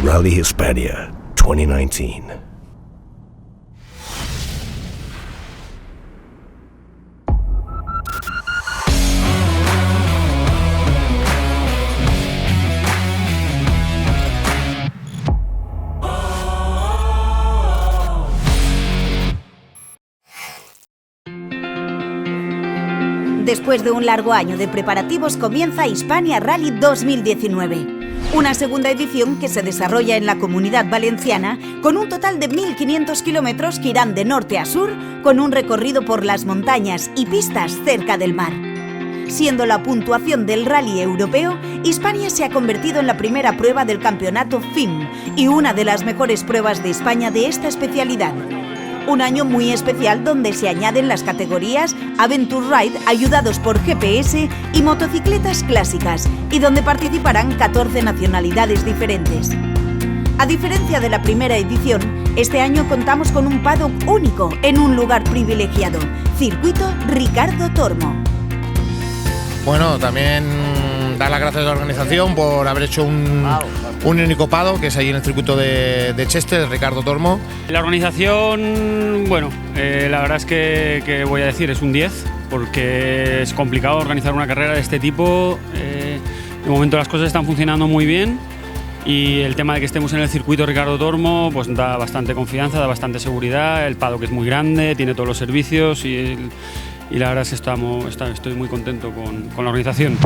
Rally Hispania 2019. Después de un largo año de preparativos comienza Hispania Rally 2019, una segunda edición que se desarrolla en la Comunidad Valenciana con un total de 1.500 kilómetros que irán de norte a sur con un recorrido por las montañas y pistas cerca del mar. Siendo la puntuación del rally europeo, Hispania se ha convertido en la primera prueba del campeonato FIM y una de las mejores pruebas de España de esta especialidad. Un año muy especial donde se añaden las categorías Adventure Ride ayudados por GPS y motocicletas clásicas y donde participarán 14 nacionalidades diferentes. A diferencia de la primera edición, este año contamos con un paddock único en un lugar privilegiado, Circuito Ricardo Tormo. Bueno, también dar las gracias a la organización por haber hecho un único paddock, que es ahí en el circuito de Chester, Ricardo Tormo. La organización, bueno, la verdad es que voy a decir, es un 10, porque es complicado organizar una carrera de este tipo. De momento las cosas están funcionando muy bien y el tema de que estemos en el circuito Ricardo Tormo pues da bastante confianza, da bastante seguridad. El paddock es muy grande, tiene todos los servicios y la verdad es que estoy muy contento con la organización.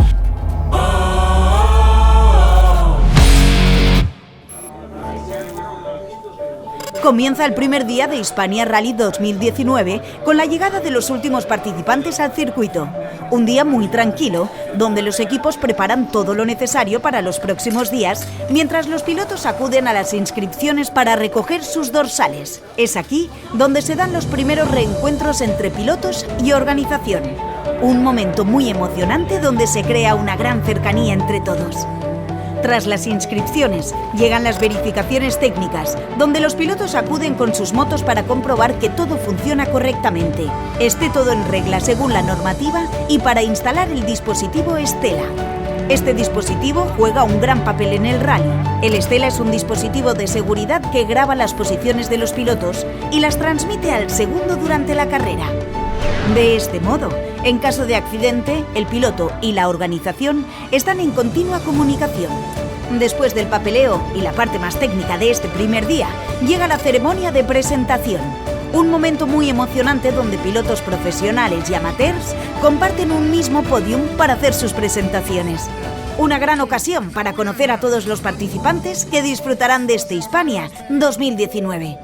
Comienza el primer día de Hispania Rally 2019 con la llegada de los últimos participantes al circuito. Un día muy tranquilo, donde los equipos preparan todo lo necesario para los próximos días, mientras los pilotos acuden a las inscripciones para recoger sus dorsales. Es aquí donde se dan los primeros reencuentros entre pilotos y organización. Un momento muy emocionante donde se crea una gran cercanía entre todos. Tras las inscripciones, llegan las verificaciones técnicas, donde los pilotos acuden con sus motos para comprobar que todo funciona correctamente, esté todo en regla según la normativa y para instalar el dispositivo Stella. Este dispositivo juega un gran papel en el rally. El Stella es un dispositivo de seguridad que graba las posiciones de los pilotos y las transmite al segundo durante la carrera. De este modo, en caso de accidente, el piloto y la organización están en continua comunicación. Después del papeleo y la parte más técnica de este primer día, llega la ceremonia de presentación. Un momento muy emocionante donde pilotos profesionales y amateurs comparten un mismo podium para hacer sus presentaciones. Una gran ocasión para conocer a todos los participantes que disfrutarán de este Hispania 2019.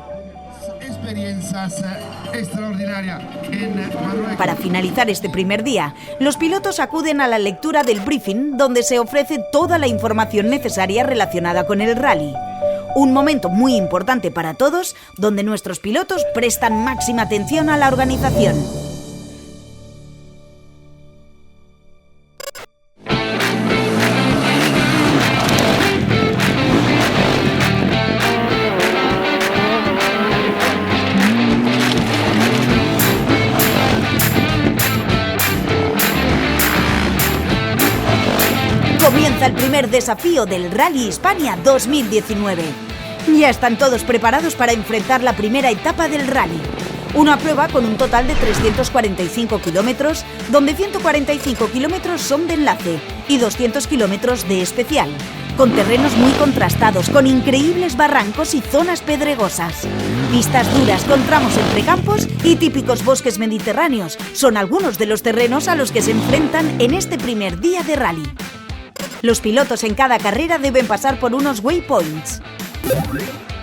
Para finalizar este primer día, los pilotos acuden a la lectura del briefing donde se ofrece toda la información necesaria relacionada con el rally. Un momento muy importante para todos, donde nuestros pilotos prestan máxima atención a la organización. Comienza el primer desafío del Rally Hispania 2019. Ya están todos preparados para enfrentar la primera etapa del rally. Una prueba con un total de 345 kilómetros, donde 145 kilómetros son de enlace y 200 kilómetros de especial, con terrenos muy contrastados, con increíbles barrancos y zonas pedregosas. Pistas duras con tramos entre campos y típicos bosques mediterráneos son algunos de los terrenos a los que se enfrentan en este primer día de rally. Los pilotos en cada carrera deben pasar por unos waypoints.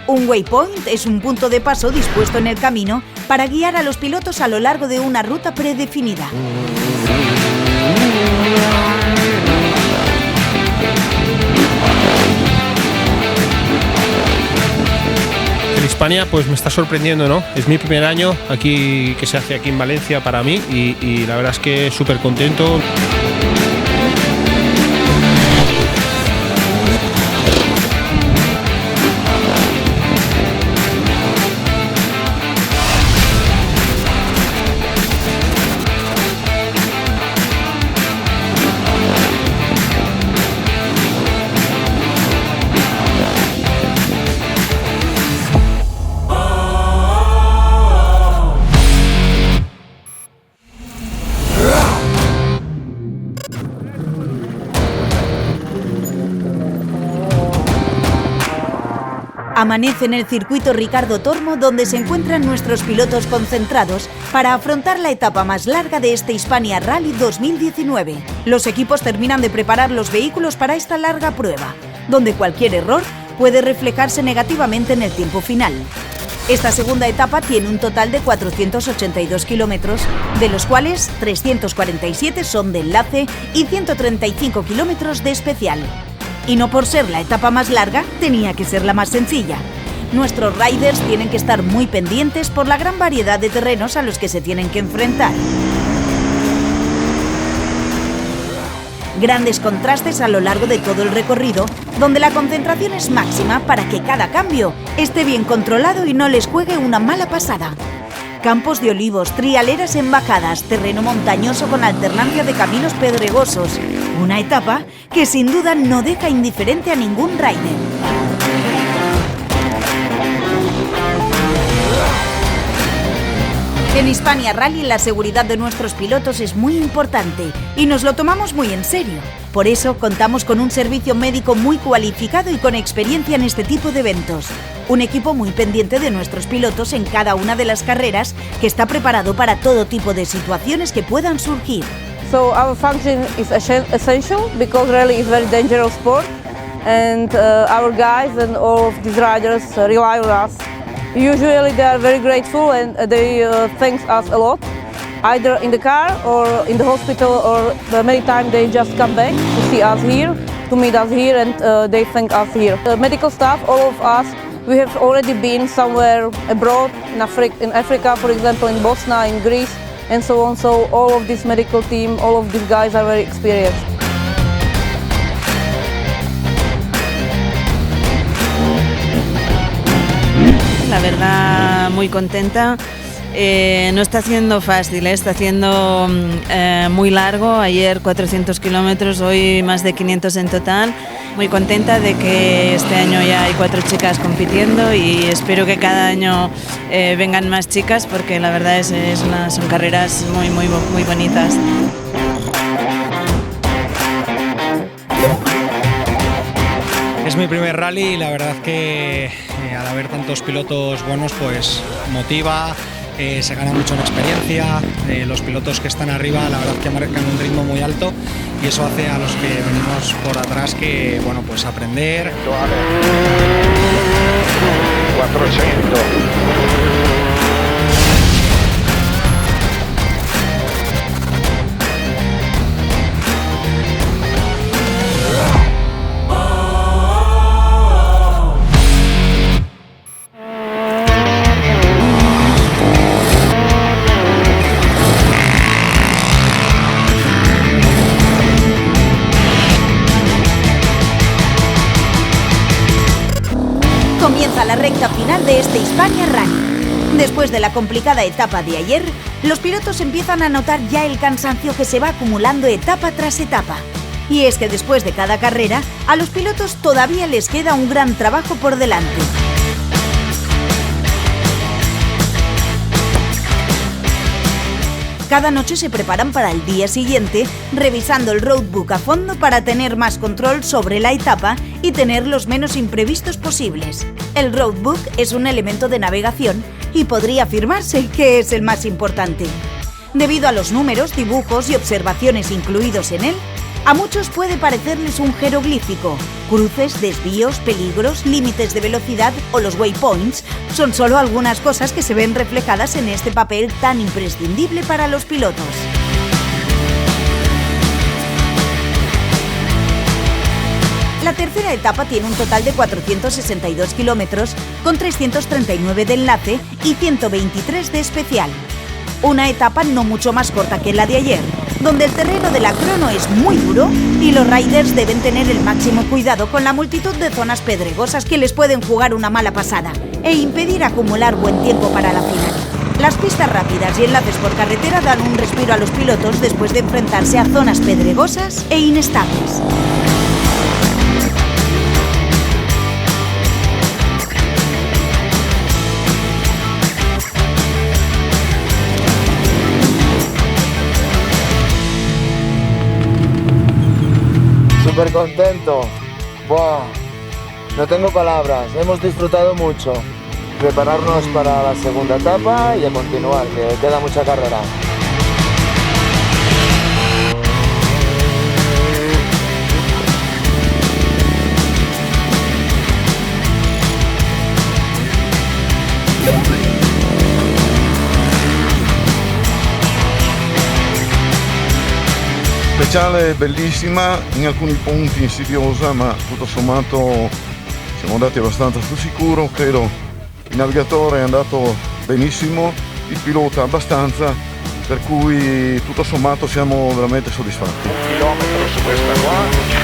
Un waypoint es un punto de paso dispuesto en el camino para guiar a los pilotos a lo largo de una ruta predefinida. El Hispania pues me está sorprendiendo, ¿no? Es mi primer año aquí que se hace aquí en Valencia para mí y la verdad es que súper contento. Amanece en el circuito Ricardo Tormo, donde se encuentran nuestros pilotos concentrados para afrontar la etapa más larga de este Hispania Rally 2019. Los equipos terminan de preparar los vehículos para esta larga prueba, donde cualquier error puede reflejarse negativamente en el tiempo final. Esta segunda etapa tiene un total de 482 kilómetros, de los cuales 347 son de enlace y 135 kilómetros de especial. Y no por ser la etapa más larga, tenía que ser la más sencilla. Nuestros riders tienen que estar muy pendientes por la gran variedad de terrenos a los que se tienen que enfrentar. Grandes contrastes a lo largo de todo el recorrido, donde la concentración es máxima para que cada cambio esté bien controlado y no les juegue una mala pasada. Campos de olivos, trialeras en bajadas, terreno montañoso con alternancia de caminos pedregosos. Una etapa que sin duda no deja indiferente a ningún rider. En Hispania Rally la seguridad de nuestros pilotos es muy importante y nos lo tomamos muy en serio. Por eso contamos con un servicio médico muy cualificado y con experiencia en este tipo de eventos. Un equipo muy pendiente de nuestros pilotos en cada una de las carreras, que está preparado para todo tipo de situaciones que puedan surgir. So our function is essential because rally is a very dangerous sport, and our guys and all of these riders rely on us. Usually they are very grateful and they thank us a lot, either in the car or in the hospital, or many times they just come back to see us here, to meet us here, and they thank us here. The medical staff, all of us, we have already been somewhere abroad, in Africa, for example, in Bosnia, in Greece, and so on. So all of this medical team, all of these guys are very experienced. La verdad, muy contenta. No está siendo fácil, está siendo muy largo. Ayer 400 kilómetros, hoy más de 500 en total. Muy contenta de que este año ya hay 4 chicas compitiendo y espero que cada año vengan más chicas, porque la verdad son carreras muy bonitas. Es mi primer rally y la verdad que al haber tantos pilotos buenos pues motiva, se gana mucho en experiencia, los pilotos que están arriba la verdad que marcan un ritmo muy alto y eso hace a los que venimos por atrás que bueno pues aprender. 400. Comienza la recta final de este Hispania Rally. Después de la complicada etapa de ayer, los pilotos empiezan a notar ya el cansancio que se va acumulando etapa tras etapa. Y es que después de cada carrera, a los pilotos todavía les queda un gran trabajo por delante. Cada noche se preparan para el día siguiente, revisando el roadbook a fondo para tener más control sobre la etapa y tener los menos imprevistos posibles. El roadbook es un elemento de navegación y podría afirmarse que es el más importante. Debido a los números, dibujos y observaciones incluidos en él, a muchos puede parecerles un jeroglífico. Cruces, desvíos, peligros, límites de velocidad o los waypoints son solo algunas cosas que se ven reflejadas en este papel tan imprescindible para los pilotos. La tercera etapa tiene un total de 462 kilómetros, con 339 de enlace y 123 de especial. Una etapa no mucho más corta que la de ayer, donde el terreno de la crono es muy duro y los riders deben tener el máximo cuidado con la multitud de zonas pedregosas que les pueden jugar una mala pasada e impedir acumular buen tiempo para la final. Las pistas rápidas y enlaces por carretera dan un respiro a los pilotos después de enfrentarse a zonas pedregosas e inestables. Súper contento. Wow. No tengo palabras, hemos disfrutado mucho. Prepararnos para la segunda etapa y a continuar, que queda mucha carrera. Speciale bellissima, in alcuni punti insidiosa, ma tutto sommato siamo andati abbastanza sul sicuro. Credo il navigatore è andato benissimo, il pilota abbastanza, per cui tutto sommato siamo veramente soddisfatti. Un chilometro su questa qua.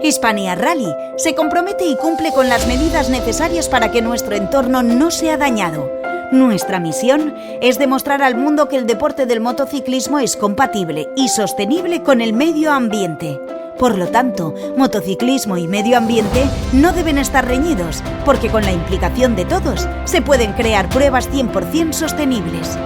Hispania Rally se compromete y cumple con las medidas necesarias para que nuestro entorno no sea dañado. Nuestra misión es demostrar al mundo que el deporte del motociclismo es compatible y sostenible con el medio ambiente. Por lo tanto, motociclismo y medio ambiente no deben estar reñidos, porque con la implicación de todos se pueden crear pruebas 100% sostenibles.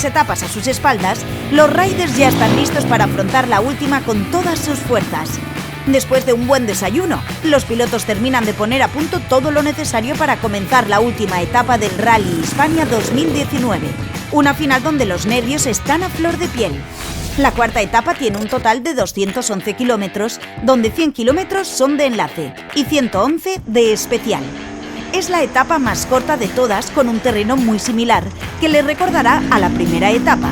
Etapas a sus espaldas, los riders ya están listos para afrontar la última con todas sus fuerzas. Después de un buen desayuno, los pilotos terminan de poner a punto todo lo necesario para comenzar la última etapa del Rally Hispania 2019, una final donde los nervios están a flor de piel. La cuarta etapa tiene un total de 211 kilómetros, donde 100 kilómetros son de enlace y 111 de especial. Es la etapa más corta de todas, con un terreno muy similar que le recordará a la primera etapa.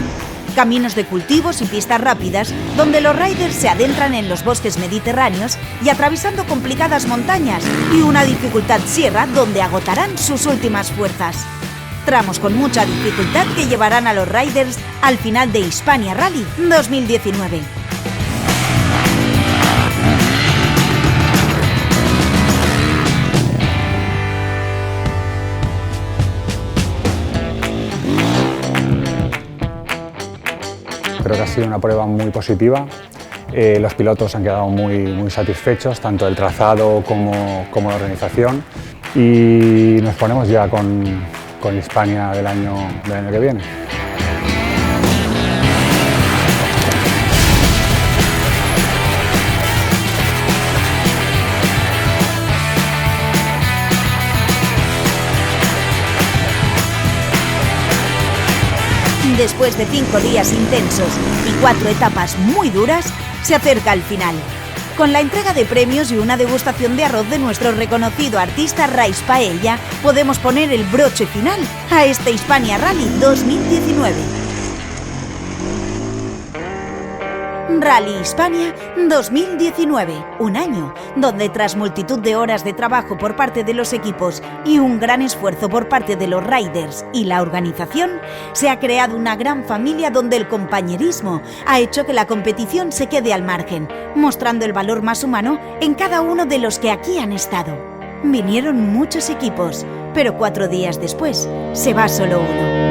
Caminos de cultivos y pistas rápidas donde los riders se adentran en los bosques mediterráneos y atravesando complicadas montañas y una dificultad sierra donde agotarán sus últimas fuerzas. Tramos con mucha dificultad que llevarán a los riders al final de Hispania Rally 2019. Creo que ha sido una prueba muy positiva. Los pilotos han quedado muy satisfechos, tanto del trazado como la organización. Y nos ponemos ya con Hispania del año que viene. Después de 5 días intensos y 4 etapas muy duras, se acerca el final. Con la entrega de premios y una degustación de arroz de nuestro reconocido artista Rice Paella, podemos poner el broche final a este Hispania Rally 2019. Rally Hispania 2019, un año donde tras multitud de horas de trabajo por parte de los equipos y un gran esfuerzo por parte de los riders y la organización, se ha creado una gran familia donde el compañerismo ha hecho que la competición se quede al margen, mostrando el valor más humano en cada uno de los que aquí han estado. Vinieron muchos equipos, pero 4 días después se va solo uno.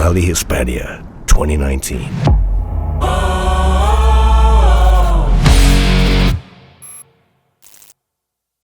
Rally Hispania 2019.